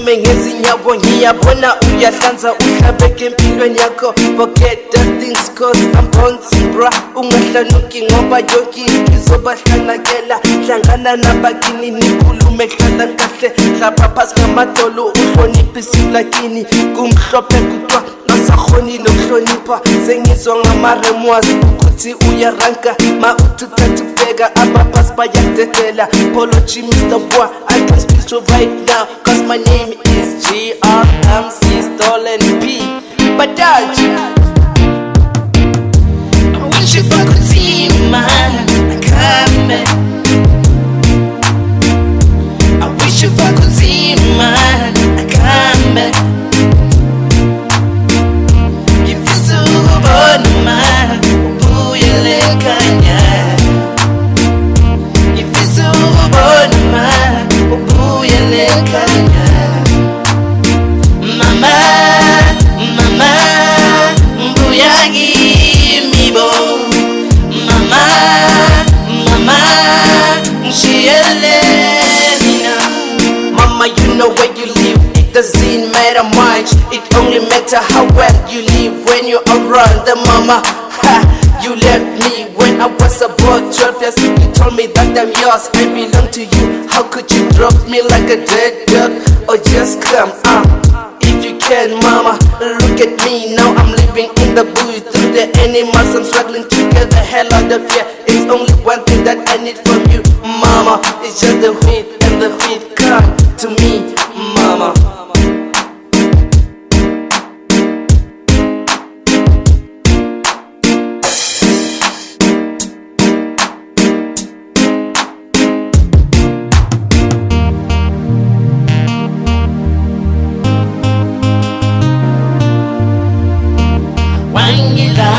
ume ngezinyawo ngiyabona uyahlanza uhlabeke empilweni yakho. Forget the things cause I'm bouncing bra. Ungahlanuki ngoba yonke into izobahlanakela. Hlangana nabakini nikhulume hlala kahle. Hlapha phasi ngamadolo uhloniphe isiflakini. Kumhlophe kutwa ngasahoni nokuhlonipha. Sengizwa ngamaremuas ukuthi uyaranka. Ma uthuthatha ubheka abaphasi bayadedela. Apology Mr. Boy, I can speak to right now cause my name is GRMC Stolen P. Badaji, I wish if I could see you, man, I come back. I wish if I could see you, man, I come back. If you're so born, man, ubuyelekanya. If you're so born, man, ubuyelekanya. Mama, mama, mbuyagi mibo. Mama, mama, nshiyele nina. Mama, you know where you live. It doesn't matter much. It only matters how well you live when you're around the mama. Ha, you left me when I was about 12 years. You told me that I'm yours, I belong to you. How could you drop me like a dead dog or just come if you can, mama? Look at me now, I'm living in the bush. Through the animals, I'm struggling to get the hell out of here. It's only one thing that I need from you, mama. It's just the wind and the feet. Come to me, mama. Wangila